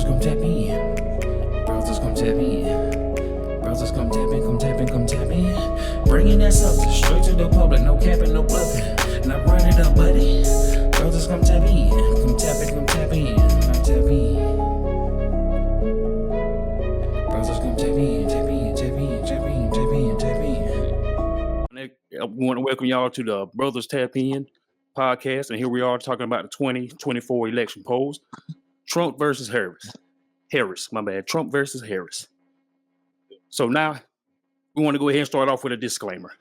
Browsers come tap in. Browsers come tap in. Browsers come tap in, come tap in, come tap in. Bringing that substance straight to the public, no capping, no bluffing. Now run it up, buddy. Browsers come tap in. Come tap in, come tap in. Come tap in. Browsers come tap in, tap in, tap in, tap in, tap in, tap in. I want to welcome y'all to the Brothers Tap In podcast, and here we are talking about the 2024 election polls. Trump versus Harris, my bad. Trump versus Harris. So now we want to go ahead and start off with a disclaimer.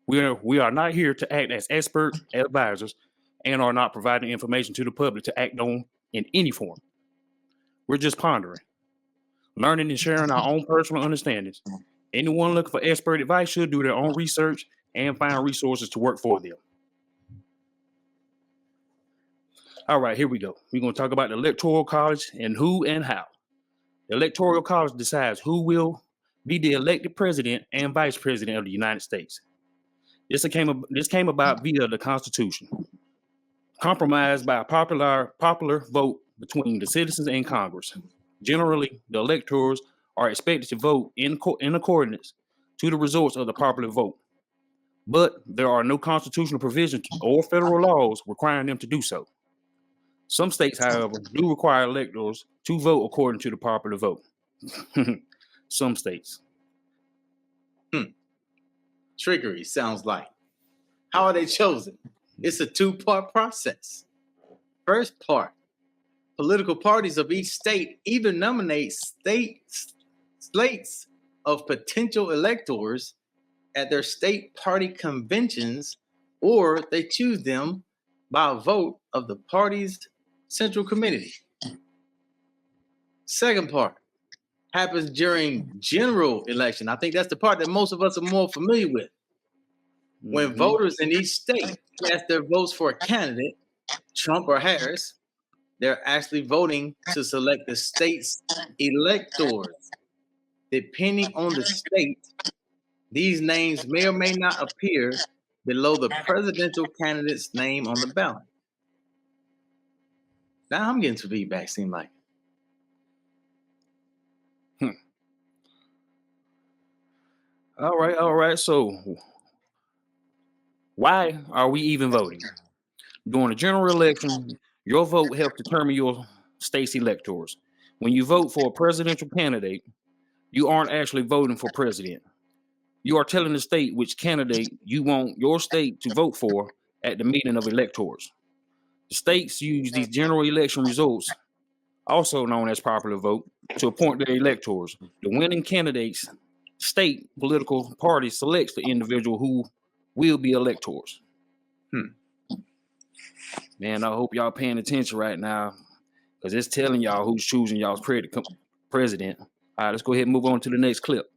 We are not here to act as expert advisors and are not providing information to the public to act on in any form. We're just pondering, learning and sharing our own personal understandings. Anyone looking for expert advice should do their own research and find resources to work for them. All right, here we go. We're going to talk about the Electoral College and who and how. The Electoral College decides who will be the elected president and vice president of the United States. This came about via the Constitution, compromised by a popular vote between the citizens and Congress. Generally, the electors are expected to vote in accordance to the results of the popular vote, but there are no constitutional provisions or federal laws requiring them to do so. Some states, however, do require electors to vote according to the popular vote. Some states. Trickery sounds like. How are they chosen? It's a two-part process. First part, political parties of each state either nominate slates of potential electors at their state party conventions, or they choose them by a vote of the party's central committee. Second part happens during general election. I think that's the part that most of us are more familiar with. When voters in each state cast their votes for a candidate, Trump or Harris, they're actually voting to select the state's electors. Depending on the state, these names may or may not appear below the presidential candidate's name on the ballot. Now I'm getting some feedback, seem like. All right. So why are we even voting? During the general election, your vote helps determine your state's electors. When you vote for a presidential candidate, you aren't actually voting for president. You are telling the state which candidate you want your state to vote for at the meeting of electors. The states use these general election results, also known as popular vote, to appoint their electors. The winning candidate's state political party selects the individual who will be electors. Man, I hope y'all paying attention right now, because it's telling y'all who's choosing y'all's president. All right, let's go ahead and move on to the next clip.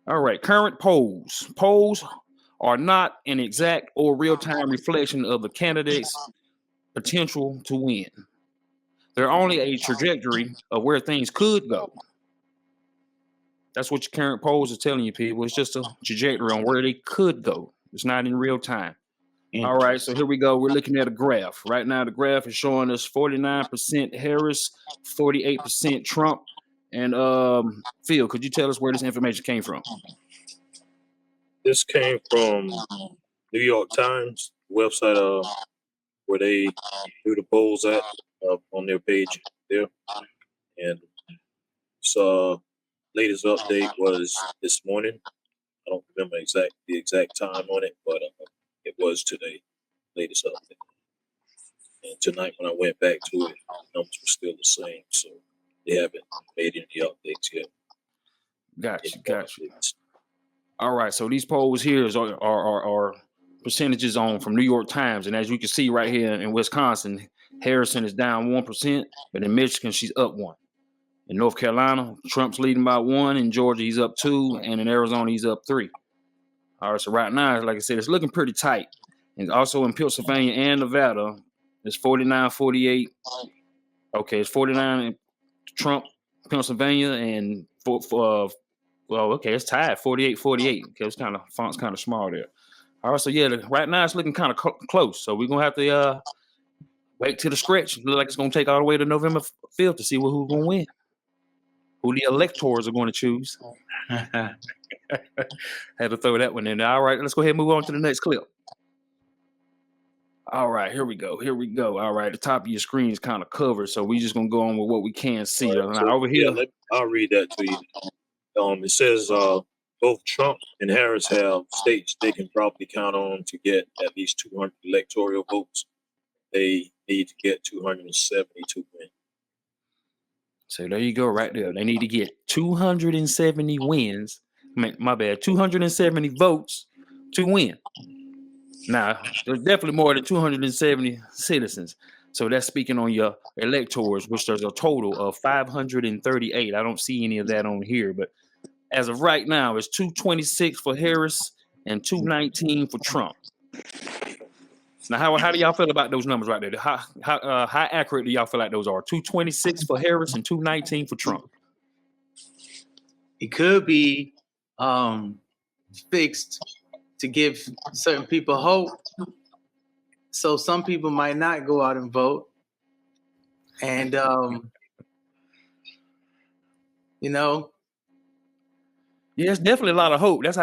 All right, current polls. Polls are not an exact or real-time reflection of the candidate's potential to win. They're only a trajectory of where things could go. That's what your current polls are telling you, people. It's just a trajectory on where they could go. It's not in real time. All right, so here we go. We're looking at a graph. Right now, the graph is showing us 49% Harris, 48% Trump. And Phil, could you tell us where this information came from? This came from New York Times website, where they do the polls at on their page there. And so latest update was this morning. I don't remember the exact time on it, but it was today, latest update. And tonight when I went back to it, the numbers were still the same. So they haven't made any updates yet. Gotcha. All right, so these polls here are percentages from New York Times, and as you can see right here in Wisconsin, Harrison is down 1%, but in Michigan she's up 1%. In North Carolina, Trump's leading by 1%. In Georgia, he's up 2%, and in Arizona, he's up 3%. All right, so right now, like I said, it's looking pretty tight. And also in Pennsylvania and Nevada, it's 49-48. Okay, it's 49 in Trump, Pennsylvania, and it's tied 48-48. Okay, it's font's kind of small there. All right, so yeah, right now it's looking kind of close. So we're gonna have to Wait till the stretch. Look like it's going to take all the way to November 5th to see who's going to win. Who the electors are going to choose. Had to throw that one in there. All right, let's go ahead and move on to the next clip. All right, here we go. Here we go. All right, the top of your screen is kind of covered, so we just going to go on with what we can see. All right, Now, over here. I'll read that to you. It says both Trump and Harris have states they can probably count on to get at least 200 electoral votes. They need to get 270 to win. So there you go, right there. They need to get 270 wins. My bad, 270 votes to win. Now, there's definitely more than 270 citizens. So that's speaking on your electors, which there's a total of 538. I don't see any of that on here, but as of right now, it's 226 for Harris and 219 for Trump. Now, how do y'all feel about those numbers right there? How accurate do y'all feel like those are? 226 for Harris and 219 for Trump. It could be fixed to give certain people hope. So some people might not go out and vote. And, you know. Yeah, it's definitely a lot of hope. That's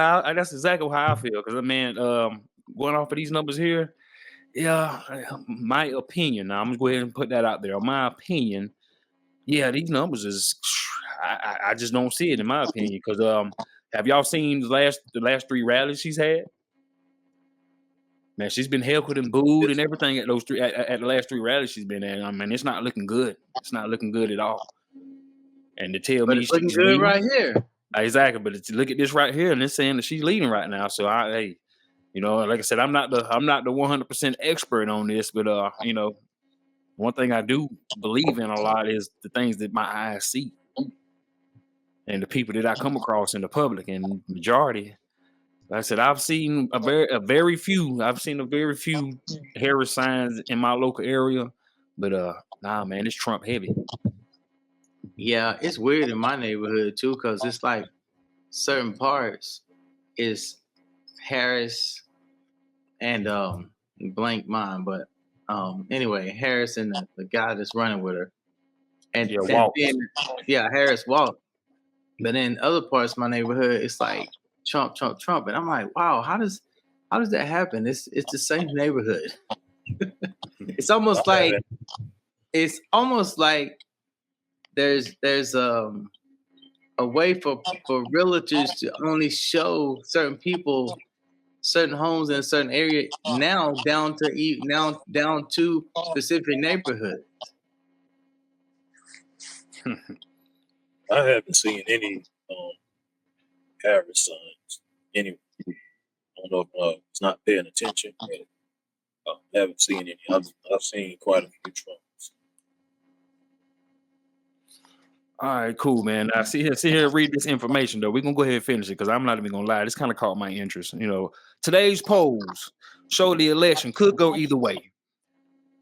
exactly how I feel. Because, man, going off of these numbers here, yeah, my opinion. Now, I'm going to go ahead and put that out there. My opinion, yeah, these numbers is, I just don't see it in my opinion. Because have y'all seen the last three rallies she's had? Man, she's been heckled and booed and everything at those at the last three rallies she's been at. I mean, it's not looking good. It's not looking good at all. And to tell me it's looking she's good leading, right here. Exactly, but look at this right here, and it's saying that she's leading right now. So hey, you know, like I said, I'm not the 100% expert on this, but you know, one thing I do believe in a lot is the things that my eyes see, and the people that I come across in the public. And majority, like I said, I've seen a very few Harris signs in my local area, but nah, man, it's Trump heavy. Yeah, it's weird in my neighborhood too, because it's like certain parts is Harris and blank mine, but anyway, Harris and the guy that's running with her, and yeah, Harris Walt. But in other parts of my neighborhood, it's like Trump, and I'm like, wow, how does that happen? It's the same neighborhood. It's almost like there's a way for realtors to only show certain people certain homes in a certain area now down to specific neighborhoods. I haven't seen any Harris signs anyway. I don't know if it's not paying attention, but I haven't seen any. I've seen quite a few Trumps. All right, cool, man. Now, see here, read this information, though. We're going to go ahead and finish it because I'm not even going to lie. This kind of caught my interest. You know, today's polls show the election could go either way.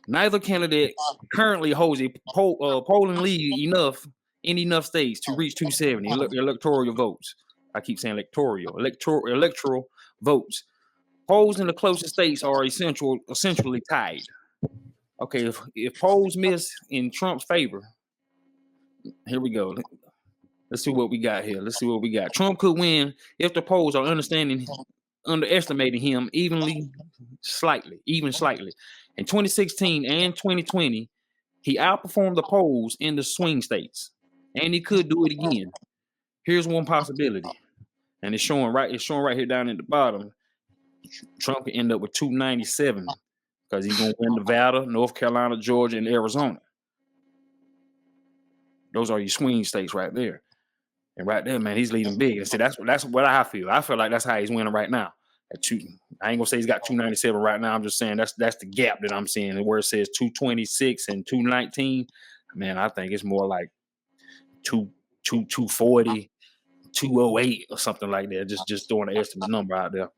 Neither candidate currently holds a polling lead in enough states to reach 270 electoral votes. I keep saying electoral votes. Polls in the closest states are essentially tied. Okay, if polls miss in Trump's favor, here we go. Let's see what we got here. Trump could win if the polls are underestimating him even slightly. In 2016 and 2020, he outperformed the polls in the swing states, and he could do it again. Here's one possibility, and it's showing right here down at the bottom. Trump could end up with 297 because he's going to win Nevada, North Carolina, Georgia, and Arizona. Those are your swing states right there. And right there, man, he's leading big. And see, that's what I feel. I feel like that's how he's winning right now. I ain't gonna say he's got 297 right now. I'm just saying that's the gap that I'm seeing. Where it says 226 and 219, man, I think it's more like 240, 208 or something like that. Just throwing an estimate number out there.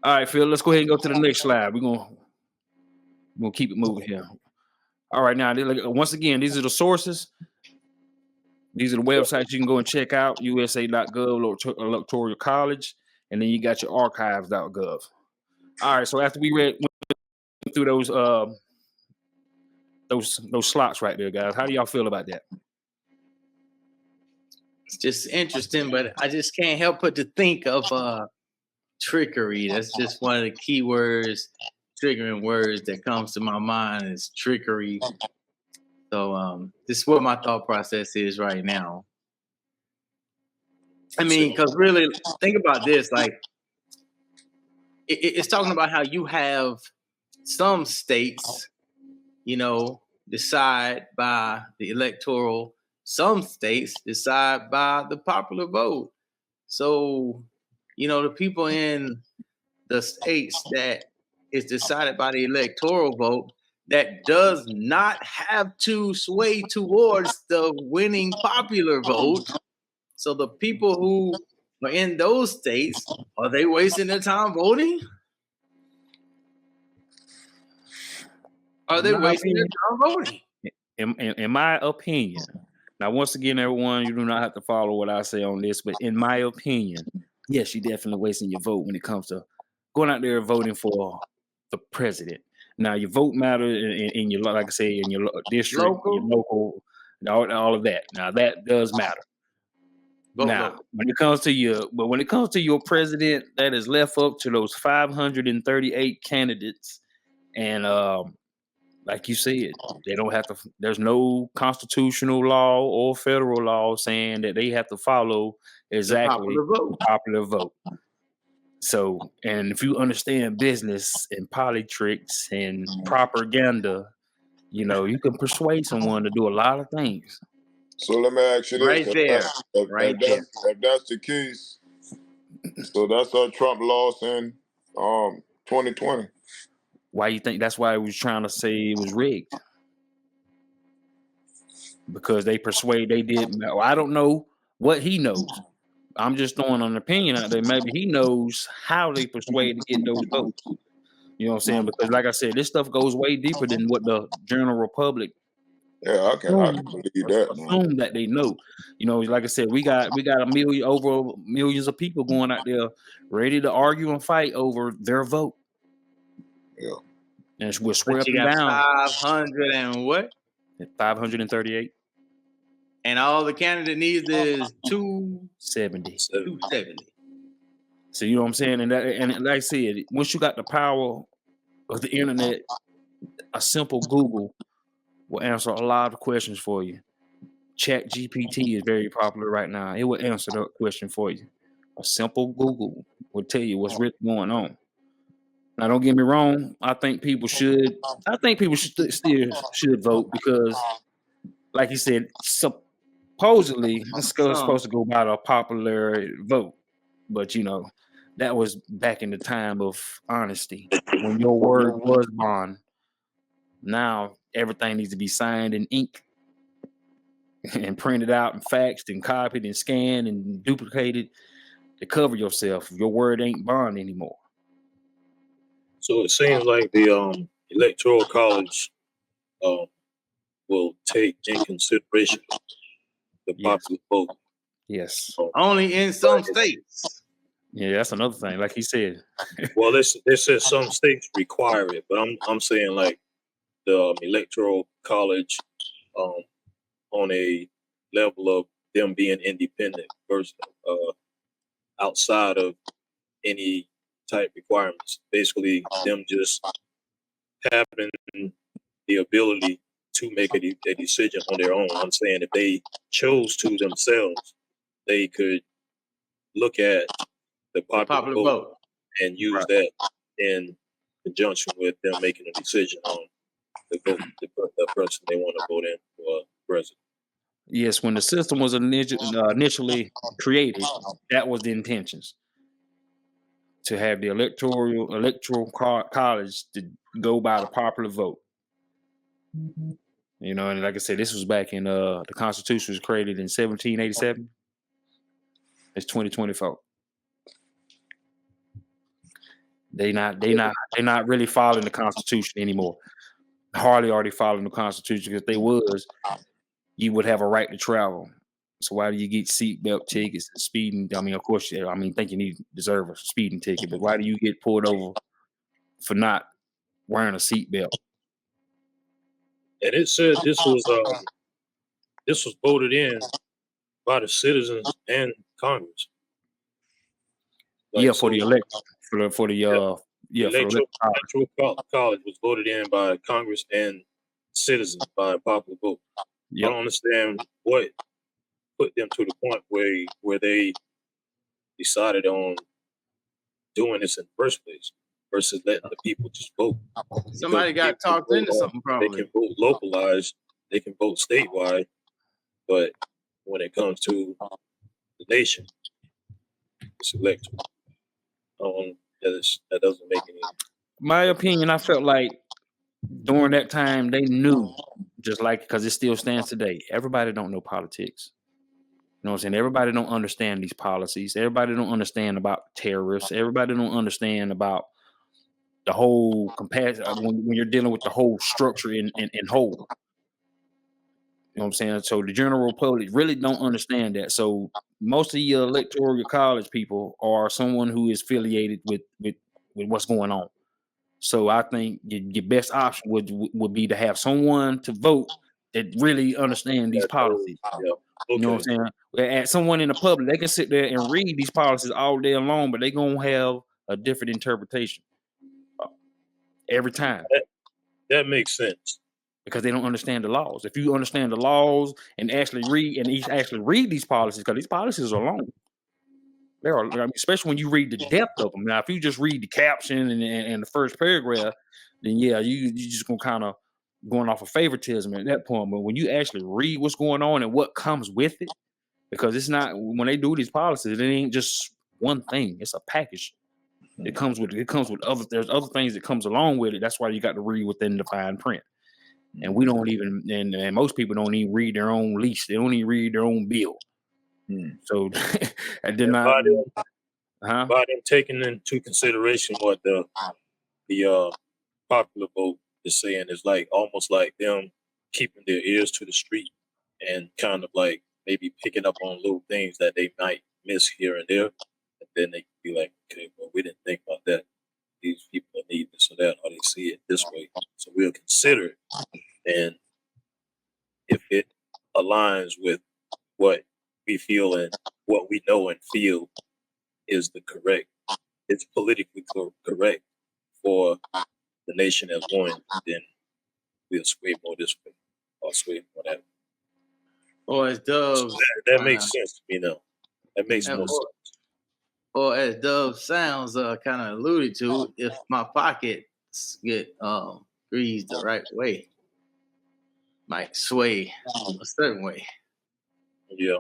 All right, Phil, let's go ahead and go to the next slide. We're gonna keep it moving here. All right, now once again, these are the sources. These are the websites you can go and check out: USA.gov, Electoral College, and then you got your archives.gov. All right, so after we went through those those slots right there, guys. How do y'all feel about that? It's just interesting, but I just can't help but to think of trickery. That's just one of the key words, triggering words that comes to my mind is trickery. So this is what my thought process is right now. I mean, because really, think about this. Like, it's talking about how you have some states, decide by the electoral. Some states decide by the popular vote. So, the people in the states that is decided by the electoral vote that does not have to sway towards the winning popular vote. So the people who are in those states, are they wasting their time voting? Are they wasting their time voting? In my opinion, now once again, everyone, you do not have to follow what I say on this, but in my opinion, yes, you're definitely wasting your vote when it comes to going out there and voting for the president. Now, your vote matters in your, like I say, in your district, your local, all of that. Now, that does matter. When it comes to your president, that is left up to those 538 candidates, and like you said, they don't have to. There's no constitutional law or federal law saying that they have to follow exactly the popular vote. So, and if you understand business and politics and propaganda, you can persuade someone to do a lot of things. So let me ask you this: if that's the case, so that's how Trump lost in 2020. Why you think that's why he was trying to say it was rigged? Because they did. I don't know what he knows. I'm just throwing an opinion out there. Maybe he knows how they persuade to get those votes. You know what I'm saying? Because like I said, this stuff goes way deeper than what the general public. Yeah, I can believe that. Assume that they know. Like I said, we got over millions of people going out there ready to argue and fight over their vote. Yeah. And we're sweeping down 500 and what? 538. And all the candidate needs is 270. 270. So you know what I'm saying? And like I said, once you got the power of the internet, a simple Google will answer a lot of questions for you. Chat GPT is very popular right now. It will answer that question for you. A simple Google will tell you what's really going on. Now, don't get me wrong. I think people should still vote because, like you said, supposedly it's supposed to go by the popular vote. But that was back in the time of honesty when your word was bond. Now everything needs to be signed in ink and printed out and faxed and copied and scanned and duplicated to cover yourself. Your word ain't bond anymore. So it seems like the Electoral College will take in consideration the popular vote. Yes. Only in some states. Yeah, that's another thing. Like he said. Well, this says some states require it, but I'm saying like the Electoral College on a level of them being independent versus outside of any type requirements. Basically, them just having the ability to make a decision on their own. I'm saying if they chose to themselves, they could look at the popular vote and use that in conjunction with them making a decision on the person they want to vote in for president. Yes, when the system was initially created, that was the intentions. To have the electoral college to go by the popular vote. And like I said, this was back in the Constitution was created in 1787. It's 2024. They're not really following the Constitution anymore. Hardly already following the Constitution. If they was, you would have a right to travel. So why do you get seatbelt tickets and speeding? I mean, of course, think you deserve a speeding ticket, but why do you get pulled over for not wearing a seatbelt? And it said this was voted in by the citizens and Congress. Like, Yeah, for so, the elect for the yeah, the for the electoral. College was voted in by Congress and citizens by a popular vote. I Yep. don't understand what put them to the point where they decided on doing this in the first place versus letting the people just vote. Somebody got talked into something, They probably. can vote localized, they can vote statewide, but when it comes to the nation, it's electoral. That doesn't make any. My opinion, I felt like during that time they knew, just like because it still stands today. Everybody don't know politics. You know what I'm saying? Everybody don't understand these policies. Everybody don't understand about terrorists. Everybody don't understand about the whole comparison when you're dealing with the whole structure in whole. You know what I'm saying? So the general public really don't understand that. So most of your electoral college people are someone who is affiliated with what's going on. So I think your best option would be to have someone to vote that really understand these policies. Yeah. You know what Okay. I'm saying? At someone in the public, they can sit there and read these policies all day long, but they're gonna have a different interpretation every time That makes sense. because they don't understand the laws. If you understand the laws and actually read these policies, because these policies are long. There are, I mean, especially when you read the depth of them. Now, if you just read the caption and the first paragraph, then yeah, you just gonna kind of going off of favoritism at that point. But when you actually read what's going on and what comes with it, because it's not when they do these policies, it ain't just one thing. It's a package. It comes with other. There's other things that comes along with it. That's why you got to read within the fine print. And we don't even, and most people don't even read their own lease. They don't even read their own bill. So, and then And huh? by them taking into consideration what the popular vote is saying is like almost like them keeping their ears to the street and kind of like maybe picking up on little things that they might miss here and there, and then they can be like, okay, well, we didn't think about that. These people need this or that, or they see it this way, so we'll consider it. And if it aligns with what we feel and what we know and feel is the correct, it's politically correct for the nation as one, then we'll sway more this way or sway more that way. Or as Dove, That makes sense to me now. That makes more sense. or as Dove sounds kind of alluded to, if my pockets get greased the right way, might sway a certain way. Yeah.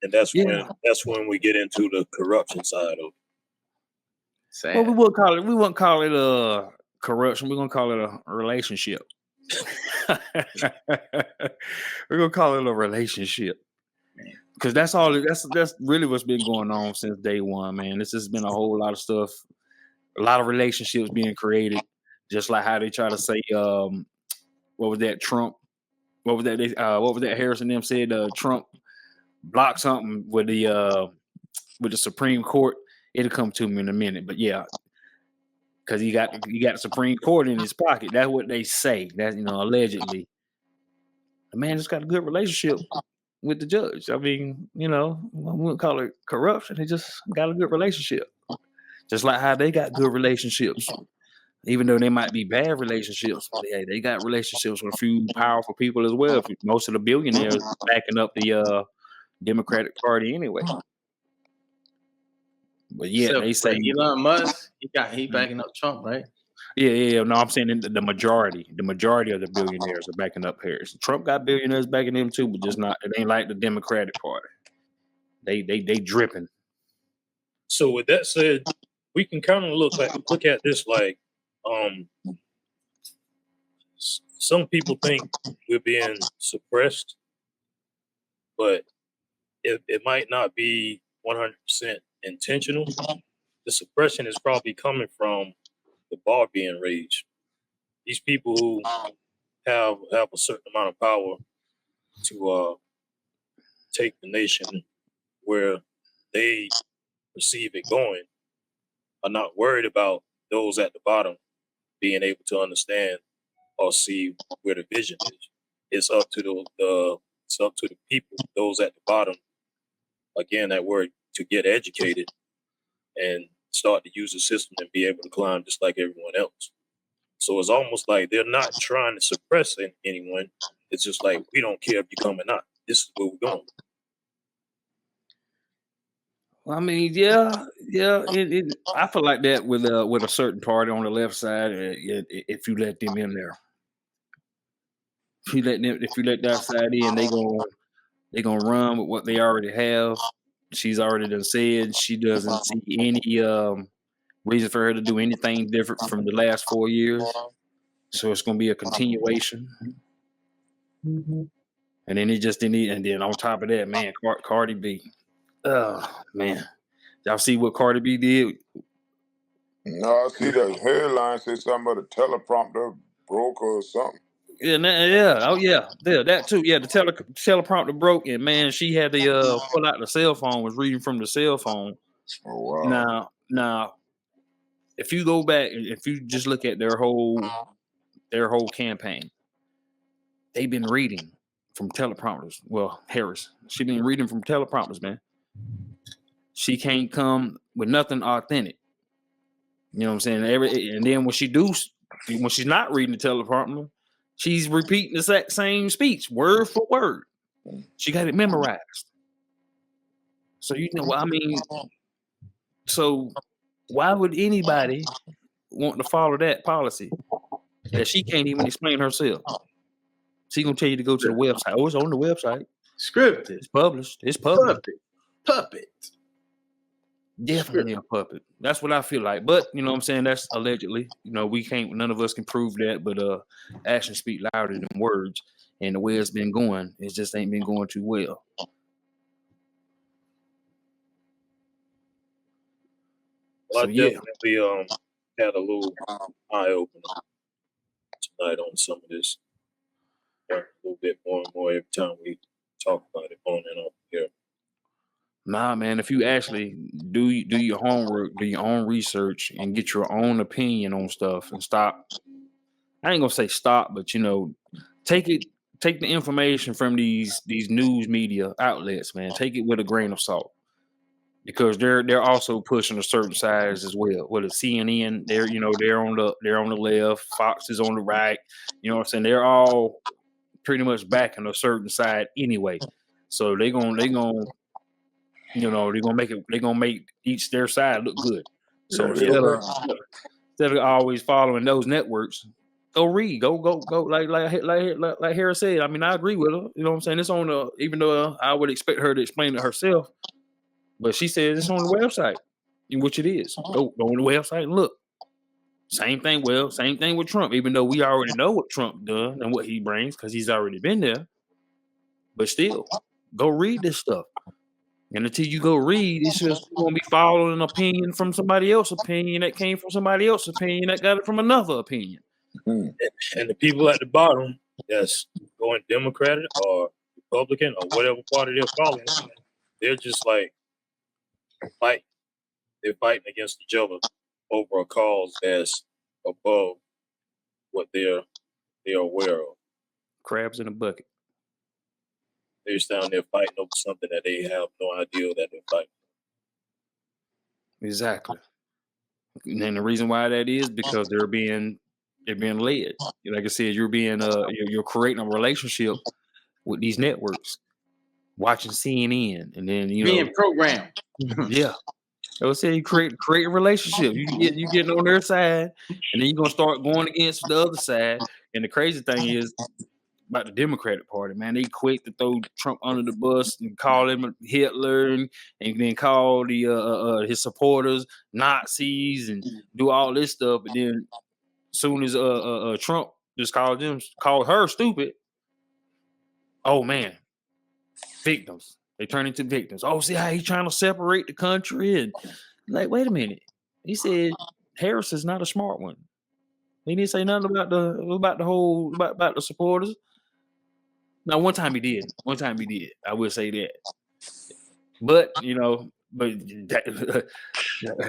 And that's when we get into the corruption side of it. Sad. Well, we wouldn't call it corruption. We're gonna call it a relationship. We're gonna call it a relationship. Because that's all. That's really what's been going on since day one, man. This has been a whole lot of stuff, a lot of relationships being created, just like how they try to say, what was that Trump? What was that? What was that Harrison them said? Trump blocked something with the Supreme Court. It'll come to me in a minute, but yeah, because he got the Supreme Court in his pocket. That's what they say. That allegedly, the man just got a good relationship with the judge. I mean, I wouldn't call it corruption. They just got a good relationship. Just like how they got good relationships, even though they might be bad relationships. They got relationships with a few powerful people as well. Most of the billionaires backing up the Democratic Party anyway. But yeah, Except they say Elon Musk, he backing up Trump, right? Yeah. No, I'm saying the majority of the billionaires are backing up Harris. Trump got billionaires backing him too, but just not. It ain't like the Democratic Party. They dripping. So with that said, we can kind of look at this like some people think we're being suppressed, but it might not be 100% intentional. The suppression is probably coming from the bar being raised. These people who have a certain amount of power to take the nation where they perceive it going are not worried about those at the bottom being able to understand or see where the vision is. it's up to the people, those at the bottom. Again, that word, to get educated and start to use the system and be able to climb just like everyone else. So it's almost like they're not trying to suppress anyone. It's just like, we don't care if you come or not. This is where we're going. I mean, yeah. I feel like that with a certain party on the left side. If you let them in there, if you let that side in, they gonna run with what they already have. She's already done said she doesn't see any reason for her to do anything different from the last 4 years. So it's gonna be a continuation. And then it just didn't. And then on top of that, man, Cardi B. Oh man, y'all see what Cardi B did? No, I see the headline say something about a teleprompter broke or something. Yeah, that too. Yeah, the teleprompter broke, and man, she had to pull out the cell phone. Was reading from the cell phone. Oh wow! Now, if you go back, if you just look at their whole campaign, they've been reading from teleprompters. Well, Harris, she been reading from teleprompters, man. She can't come with nothing authentic. You know what I'm saying? And then when she's not reading the teleprompter, she's repeating the same speech word for word. She got it memorized. So you know, I mean, so why would anybody want to follow that policy that she can't even explain herself? She gonna tell you to go to the website. Oh, it's on the website. Scripted. It's published. It's published. Puppet. Definitely a puppet. That's what I feel like. But you know what I'm saying? That's allegedly. You know, none of us can prove that, but actions speak louder than words. And the way it's been going, it just ain't been going too well. Well, I definitely had a little eye opener tonight on some of this. A little bit more and more every time we talk about it on and off here. Nah, man, if you actually do your homework, do your own research, and get your own opinion on stuff, and stop. I ain't gonna say stop, but you know, take the information from these news media outlets, man. Take it with a grain of salt, because they're also pushing a certain side as well. Whether CNN, they're on the left, Fox is on the right. You know what I'm saying? They're all pretty much backing a certain side anyway. So they're gonna make each their side look good. So instead of always following those networks, go read, go like Harris said. I mean, I agree with her. You know what I'm saying? It's on the, even though I would expect her to explain it herself, but she said it's on the website, which it is. Go on the website and look. Same thing with Trump. Even though we already know what Trump does and what he brings, because he's already been there, but still, go read this stuff. And until you go read, it's just going to be following an opinion from somebody else's opinion that came from somebody else's opinion that got it from another opinion. And the people at the bottom that's going Democratic or Republican or whatever party they're following, they're just like fighting. They're fighting against each other over a cause that's above what they're aware of. Crabs in a bucket. They're just down there fighting over something that they have no idea that they're fighting. Exactly. And the reason why that is because they're being led. Like I said, you're creating a relationship with these networks, watching CNN, and then being programmed. Yeah. I would say you create a relationship. You getting on their side, and then you're gonna start going against the other side. And the crazy thing is about the Democratic Party, man, they quick to throw Trump under the bus and call him Hitler, and then call the his supporters Nazis and do all this stuff. But then as soon as Trump just called her stupid, oh man, victims. They turn into victims. Oh, see how he's trying to separate the country, and like, wait a minute. He said Harris is not a smart one. He didn't say nothing about the supporters. Now, one time he did. I will say that. But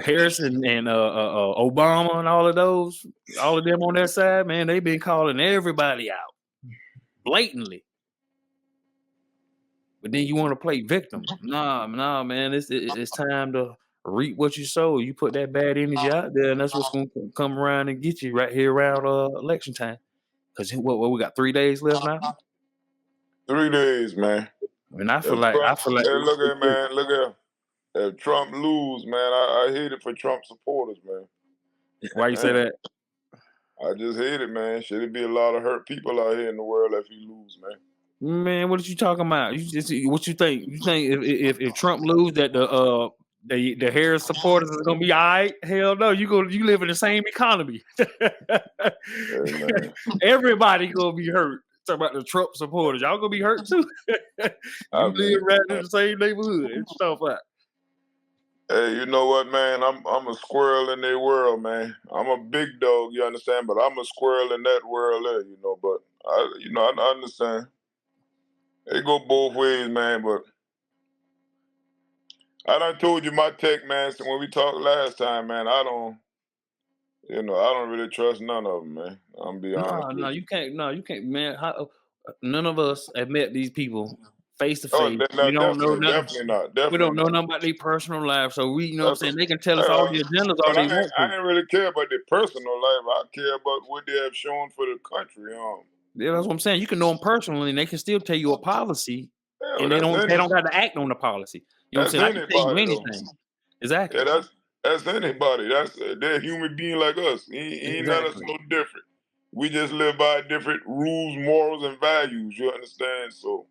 Harris and Obama and all of them on their side, man, they've been calling everybody out. blatantly. But then you want to play victim. Nah, man. It's time to reap what you sow. You put that bad energy out there, and that's what's going to come around and get you right here around election time. Because what we got 3 days left now. 3 days, man. And I feel like Hey, look at man, look at if Trump lose, man. I hate it for Trump supporters, man. Why you say that? I just hate it, man. Should it be a lot of hurt people out here in the world if he lose, man? Man, what are you talking about? What you think? You think if Trump lose that the Harris supporters is gonna be all right? Hell no, you live in the same economy. Hey, Everybody gonna be hurt. Talk about the Trump supporters, y'all gonna be hurt too. You live right in the same neighborhood and stuff like. Hey, you know what, man? I'm a squirrel in their world, man. I'm a big dog, you understand? But I'm a squirrel in that world there, you know. But I understand. It go both ways, man. But I done told you my tech, man. So when we talked last time, man, I don't really trust none of them, man. I'm be honest. No, you can't. No, you can't, man. None of us have met these people face to Oh, face. We don't know nothing. definitely not. We don't know Not. nothing about their personal lives. So we, you know what I'm saying? They can tell us all the agendas all they want to. I didn't really care about their personal life. I care about what they have shown for the country. Yeah, that's what I'm saying. You can know them personally, and they can still tell you a policy, and they don't got to act on the policy. You know what I'm saying? I can tell you anything. Exactly. Yeah, that's anybody. They're a human being like us. He ain't not us no different. We just live by different rules, morals, and values. You understand? So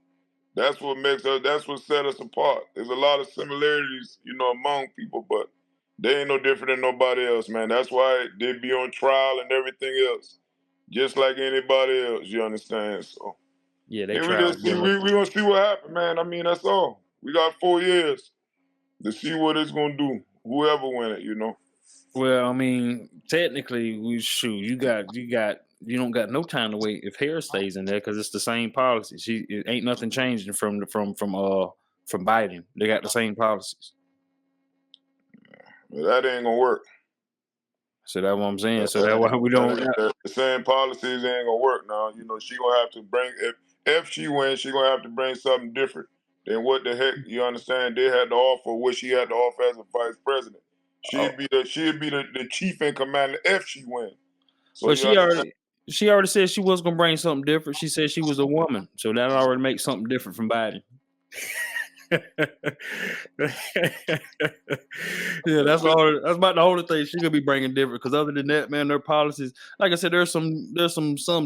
that's what makes us. That's what set us apart. There's a lot of similarities, among people, but they ain't no different than nobody else, man. That's why they be on trial and everything else, just like anybody else. You understand? So yeah, they we try. just see. We gonna see what happens, man. I mean, that's all. We got 4 years to see what it's gonna do. Whoever win it. Well, I mean, technically, you don't got no time to wait if Harris stays in there because it's the same policy. It ain't nothing changing from Biden. They got the same policies. Well, that ain't gonna work. So that's what I'm saying. So that's why we don't. The same policies ain't gonna work now. She gonna have to bring if she wins, she gonna have to bring something different than what the heck you understand they had to offer. What she had to offer as a vice president. She'd be the chief in command if she wins. So but she already said she was gonna bring something different. She said she was a woman, so that already makes something different from Biden. Yeah, that's about the only thing she could be bringing different. Because other than that, man, their policies, like I said, there's some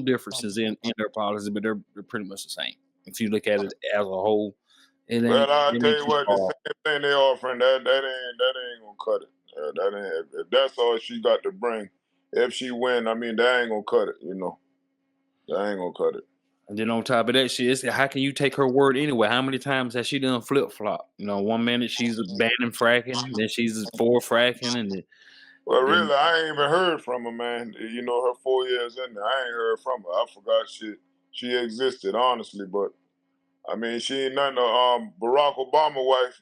differences in their policies, but they're pretty much the same. If you look at it as a whole, well, I'll tell you what, the same thing they offering that ain't gonna cut it. That ain't if that's all she got to bring. If she win, I mean, that ain't gonna cut it. That ain't gonna cut it. And then on top of that, how can you take her word anyway? How many times has she done flip flop? 1 minute she's banning fracking, then she's for fracking, and really, I ain't even heard from her, man. Her 4 years in there, I ain't heard from her. I forgot she existed, honestly. But I mean, she ain't nothing. Barack Obama wife,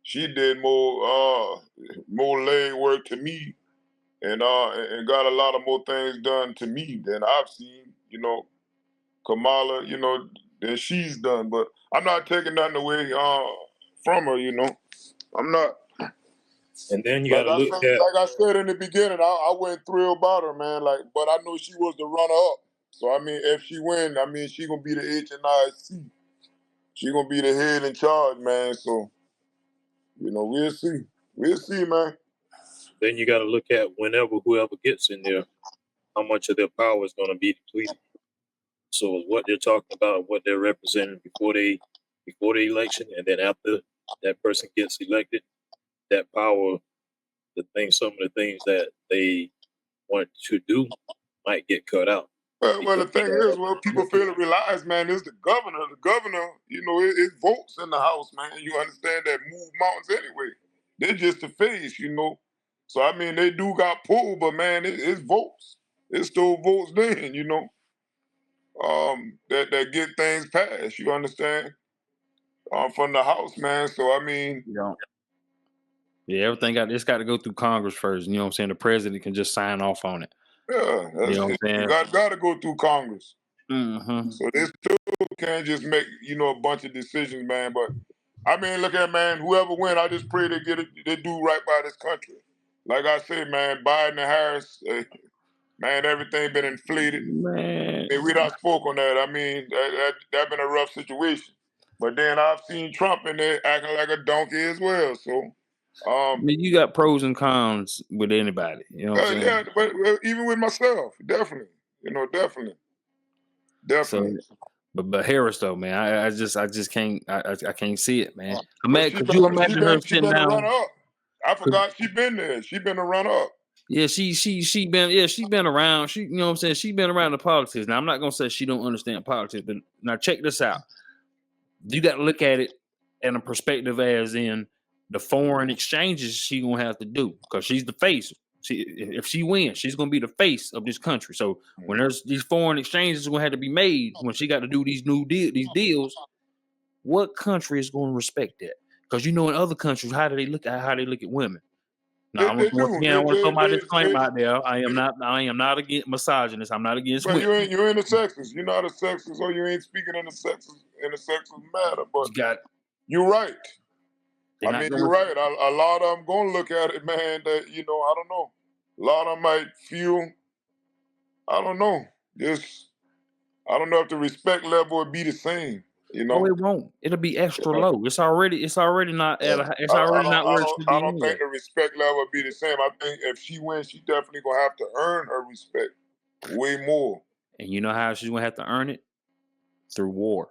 she did more leg work to me, and got a lot of more things done to me than I've seen. Kamala, that she's done. But I'm not taking nothing away from her, I'm not. And then you got to look at. Like I said in the beginning, I wasn't thrilled about her, man. But I knew she was the runner-up. So, I mean, if she win, I mean, she going to be the HNIC. She going to be the head in charge, man. So, we'll see. We'll see, man. Then you got to look at whoever gets in there, how much of their power is going to be depleted. So what they're talking about, what they're representing before the election, and then after that person gets elected, that power, some of the things that they want to do might get cut out. Well, the thing is, people fail to realize, man, is the governor. The governor, it votes in the House, man. You understand that move mountains anyway. They're just the face, So, I mean, they do got pulled, but, man, it's votes. It's still votes then, that get things passed, you understand? From the House, man. So, I mean... Yeah, everything it's got to go through Congress first. You know what I'm saying? The president can just sign off on it. Yeah, you know what I'm saying? You got to go through Congress. Mm-hmm. So this too can't just make a bunch of decisions, man. But I mean, look at man, whoever win, I just pray they get it, they do right by this country. Like I said, man, Biden and Harris, man, everything been inflated. Man, We not spoke on that. I mean, that been a rough situation. But then I've seen Trump in there acting like a donkey as well. So, I mean, you got pros and cons with anybody. You know what I'm saying? yeah, but even with myself, definitely, definitely. So, but Harris though, man, I just can't I can't see it, man. But Imagine, could you imagine her she sitting been a down? runner up. I forgot she been there. She been a runner up. Yeah, she been around. She, you know what I'm saying? She been around the politics. Now I'm not gonna say she don't understand politics, but now check this out. You got to look at it in a perspective as in the foreign exchanges she gonna have to do because she's the face. If she wins, she's gonna be the face of this country. So when there's these foreign exchanges gonna have to be made, when she got to do these these deals, what country is going to respect that? Because in other countries, how they look at women. Now, They once do. again, I want to throw my disclaimer out there. I am not against misogynist. I'm not against But women. you ain't a sexist. You're not a sexist, or you ain't speaking in a sexist matter. But you're right. I mean, you're right. A lot of them gonna look at it, man. That I don't know. A lot of them might feel, I don't know. Just I don't know if the respect level would be the same. Oh, it won't. It'll be extra low. It's already not at a, it's already not where it should be. I don't think the respect level would be the same. I think if she wins, she definitely gonna have to earn her respect way more. And you know how she's gonna have to earn it? Through war.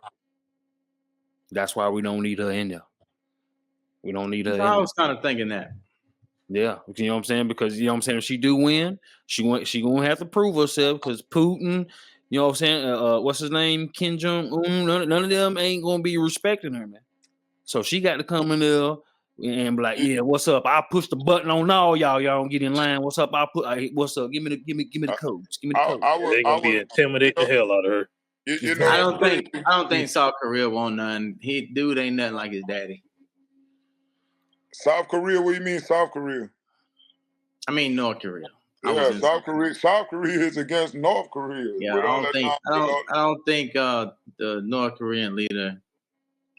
That's why we don't need her in there. We don't need her. I was kind of thinking that. Yeah, you know what I'm saying? Because you know what I'm saying, if she do win, she gonna have to prove herself because Putin, you know what I'm saying? What's his name? Kim Jong-un, none of them ain't gonna be respecting her, man. So she got to come in there and be like, yeah, what's up? I'll push the button on all y'all. Y'all don't get in line. What's up? What's up? Give me the codes. Give me the codes. They're gonna be intimidating the hell out of her. I don't think South Korea want none. Dude ain't nothing like his daddy. South Korea? What do you mean South Korea? I mean North Korea. Yeah, South Korea is against North Korea. Yeah, I don't think the North Korean leader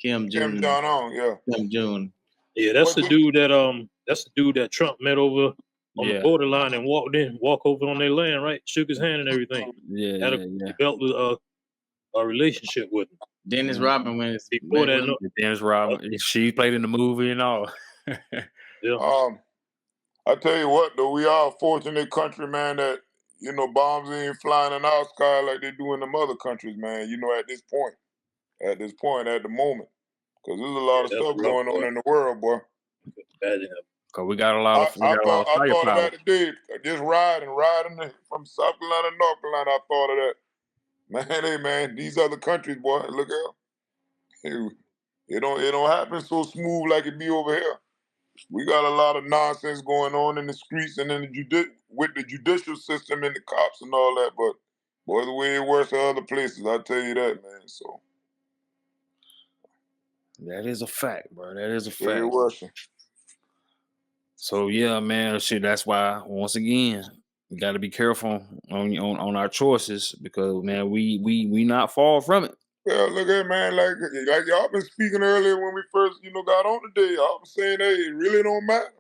Kim Jong-un. Kim Jong-un. Yeah, that's the dude that Trump met over on the borderline and walk over on their land, right? Shook his hand and everything. Developed a relationship with him. Dennis Rodman when it's before that. Dennis Rodman, she played in the movie and all. Yeah. I tell you what, though, we are a fortunate country, man, that, bombs ain't flying in our sky like they do in them other countries, man, at this point, at the moment. Because there's a lot of stuff going on in the world, boy. Because we got a lot of I thought of that today, just riding from South Carolina to North Carolina, I thought of that. Man, hey, man, these other countries, boy, look out. It don't happen so smooth like it be over here. We got a lot of nonsense going on in the streets and in with the judicial system and the cops and all that, but boy, the way it works in other places, I tell you that, man. So that is a fact, bro. That is a fact. Very worse. So yeah, man, shit. That's why once again we got to be careful on our choices because man, we not far from it. Yeah, look at man, like y'all been speaking earlier when we first, got on today. Y'all been saying, hey, it really don't matter.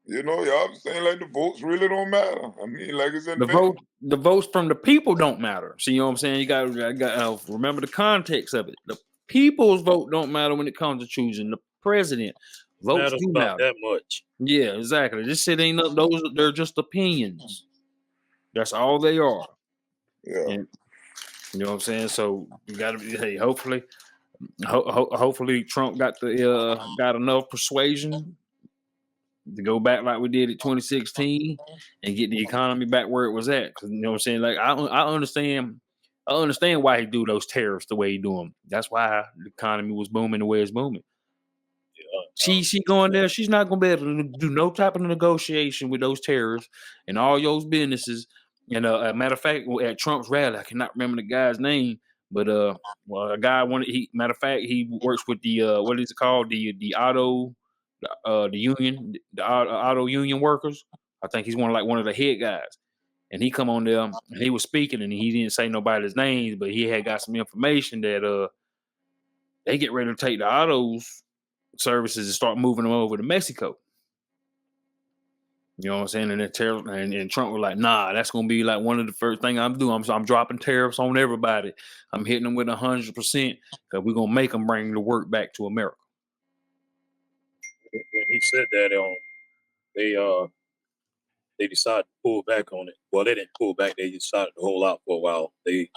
Y'all been saying like the votes really don't matter. I mean, like it's in the votes from the people don't matter. See, you know what I'm saying? You got to remember the context of it. The people's vote don't matter when it comes to choosing the president. Votes do matter that much. Yeah, exactly. This shit ain't those. They're just opinions. That's all they are. Yeah. And, you know what I'm saying? So you got to be. Hey, hopefully Trump got enough persuasion to go back like we did in 2016 and get the economy back where it was at. Cause you know what I'm saying? Like I understand why he do those tariffs the way he do them. That's why the economy was booming the way it's booming. She going there. She's not gonna be able to do no type of negotiation with those tariffs and all those businesses. And matter of fact, at Trump's rally, I cannot remember the guy's name, but a guy matter of fact, he works with the what is it called, the auto the union, the auto union workers. I think he's one of the head guys. and he come on there and he was speaking and he didn't say nobody's names, but he had got some information that they get ready to take the autos services and start moving them over to Mexico. You know what I'm saying? And then and Trump was like, nah, that's gonna be like one of the first thing I'm doing. I'm dropping tariffs on everybody. I'm hitting them with 100% because we're gonna make them bring the work back to America. When he said that, they decided to pull back on it. Well, they didn't pull back. They decided to hold out for a while. They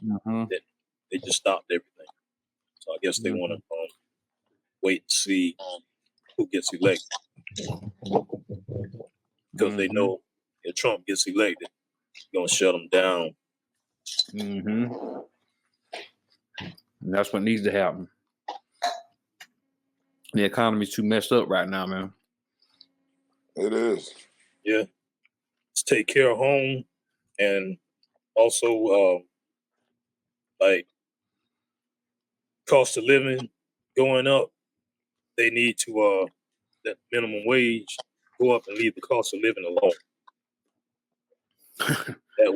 just stopped everything. So I guess they want to wait and see who gets elected, because they know if Trump gets elected, he's gonna shut them down. And that's what needs to happen. The economy's too messed up right now, man. It is. Yeah, let's take care of home, and also like cost of living going up. They need to that minimum wage go up and leave the cost of living alone. That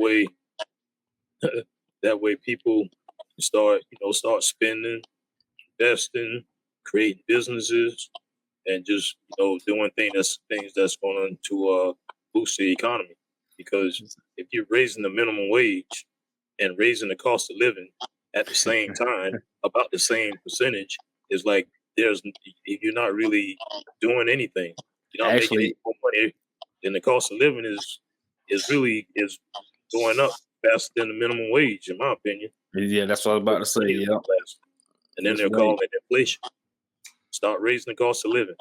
way people start spending, investing, creating businesses, and just doing things that's going to boost the economy. Because if you're raising the minimum wage and raising the cost of living at the same time, about the same percentage, is like you're not really doing anything. You're not making any more money, and the cost of living is going up faster than the minimum wage, in my opinion. Yeah, that's what I was about to say. Yeah, and then they're calling it inflation. Start raising the cost of living.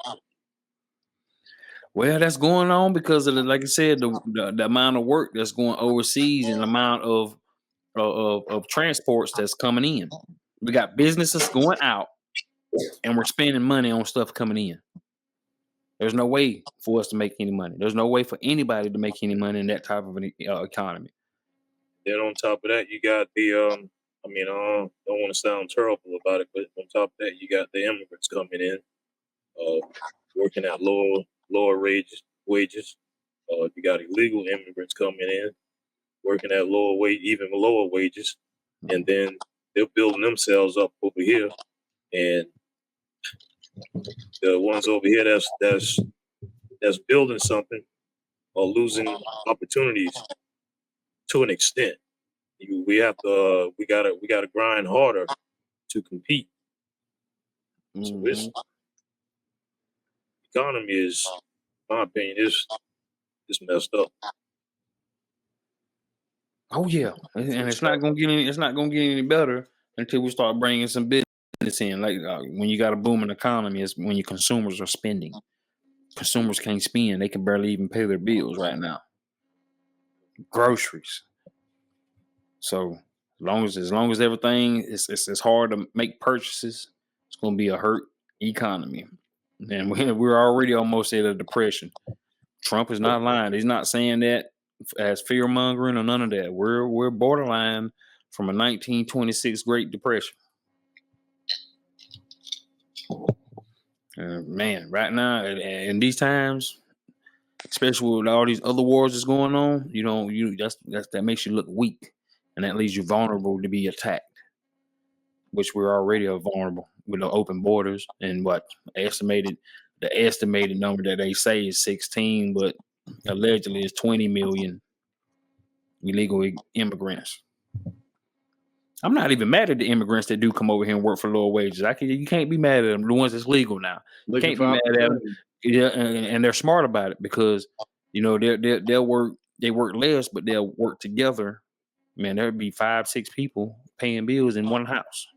Well, that's going on because of like I said, the amount of work that's going overseas and the amount of transports that's coming in. We got businesses going out, and we're spending money on stuff coming in. There's no way for us to make any money. There's no way for anybody to make any money in that type of an economy. Then on top of that, you got the I don't want to sound terrible about it, but on top of that, you got the immigrants coming in, working at lower wages. You got illegal immigrants coming in, working at even lower wages, and then they're building themselves up over here, and the ones over here that's building something are losing opportunities to an extent. We gotta grind harder to compete. So this economy is, in my opinion, is messed up. Oh yeah, and it's not gonna get any better until we start bringing some business in. Like when you got a booming economy, is when your consumers are spending. Consumers can't spend; they can barely even pay their bills right now. Groceries. So as long as everything it's hard to make purchases, it's gonna be a hurt economy, and we're already almost at a depression. Trump is not lying; he's not saying that as fear mongering or none of that. We're borderline from a 1926 Great Depression. Man, right now in these times, especially with all these other wars that's going on, that makes you look weak, and that leaves you vulnerable to be attacked, which we're already vulnerable with the open borders and the estimated number that they say is 16, but allegedly it's 20 million illegal immigrants. I'm not even mad at the immigrants that do come over here and work for lower wages. You can't be mad at them. The ones that's legal now, you can't be mad at them. Yeah, and they're smart about it because they'll work. They work less, but they'll work together. Man, there'd be 5-6 people paying bills in one house.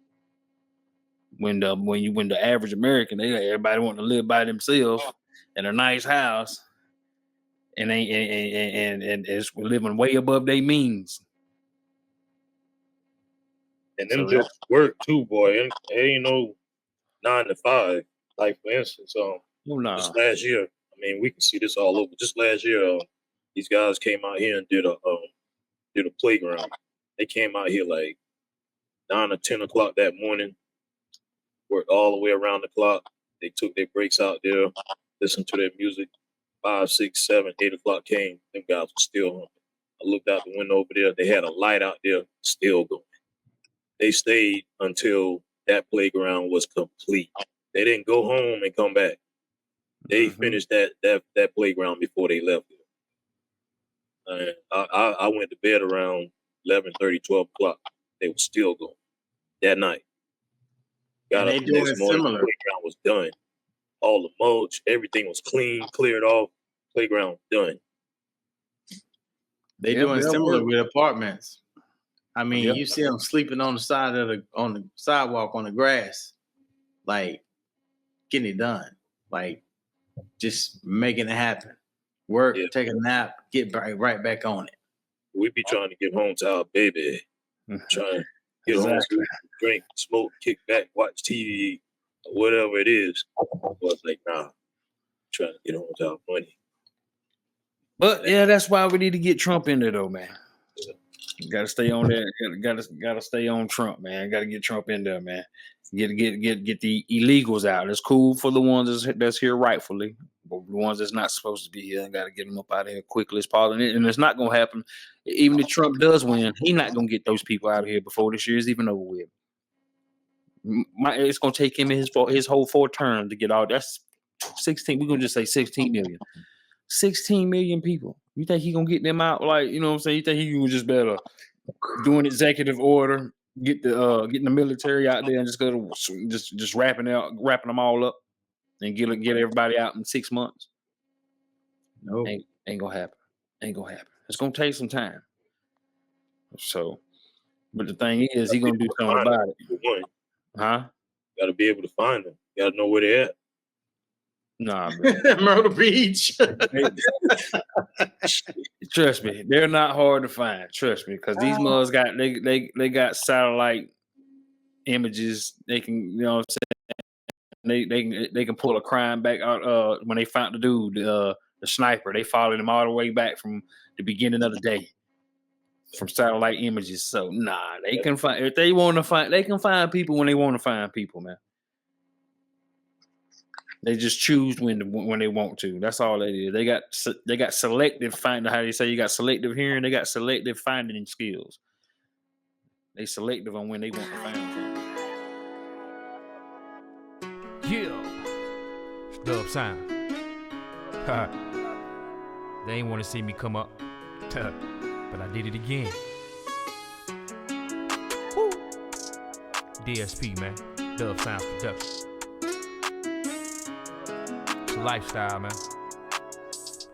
When the average American, everybody want to live by themselves in a nice house, and it's living way above their means. And them jokes work too, boy. And it ain't no 9 to 5. Like for instance, just last year, we can see this all over. Just last year, these guys came out here and did a playground. They came out here like 9 or 10 o'clock that morning, worked all the way around the clock. They took their breaks out there, listened to their music. 5, 6, 7, 8 o'clock came. Them guys were still humping. I looked out the window over there. They had a light out there still going. They stayed until that playground was complete. They didn't go home and come back. They finished that playground before they left it. I went to bed around 11:30, 12 o'clock. They were still going that night. Got And up they the doing next morning, the similar. playground was done. All the mulch, everything was clean, cleared off. Playground done. They Yep, doing they'll similar work. with apartments. I mean, Yep. you see them sleeping on the side of the sidewalk on the grass, like getting it done, like just making it happen. Work, Yeah. take a nap, get right back on it. We be trying to get home to our baby. Trying to get home, Exactly. drink, smoke, kick back, watch TV, whatever it is. But it's like, nah, trying to get home to our money. But yeah, that's why we need to get Trump in there, though, man. Got to stay on there. Got to stay on Trump, man. Got to get Trump in there, man. Get the illegals out. It's cool for the ones that's here rightfully, but the ones that's not supposed to be here, got to get them up out of here quickly as possible. And it's not gonna happen. Even if Trump does win, he's not gonna get those people out of here before this year is even over with. It's gonna take him his whole 4 terms to get all. That's 16. We're gonna just say 16 million. 16 million people. You think he gonna get them out? Like, you know what I'm saying? You think he can just better do an executive order, getting the military out there and just go to just wrapping them all up and get everybody out in 6 months? No, Ain't gonna happen. Ain't gonna happen. It's gonna take some time. So, but the thing is, he gonna do something about it. For one, Huh? got to be able to find them. Got to know where they're at. Nah, bro. Myrtle Beach. Trust me, they're not hard to find. Trust me, because these mugs got they got satellite images. They can, you know what I'm saying? They can pull a crime back out. When they found the dude, the sniper, they followed him all the way back from the beginning of the day from satellite images. So nah, they can find if they want to find. They can find people when they want to find people, man. They just choose when they want to. That's all it is. They got selective finding. How they say you got selective hearing. They got selective finding skills. They selective on when they want to find something. Yeah, it's Dub Sound. They ain't want to see me come up, but I did it again. Woo. DSP, man. Dub Sounds Production. It's a lifestyle, man.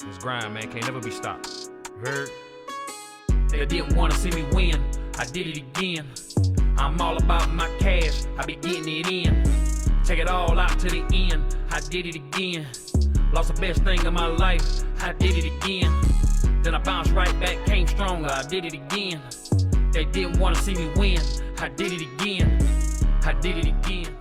This grind, man, can't never be stopped. You heard? They didn't want to see me win. I did it again. I'm all about my cash. I be getting it in. Take it all out to the end. I did it again. Lost the best thing of my life. I did it again. Then I bounced right back, came stronger. I did it again. They didn't want to see me win. I did it again. I did it again.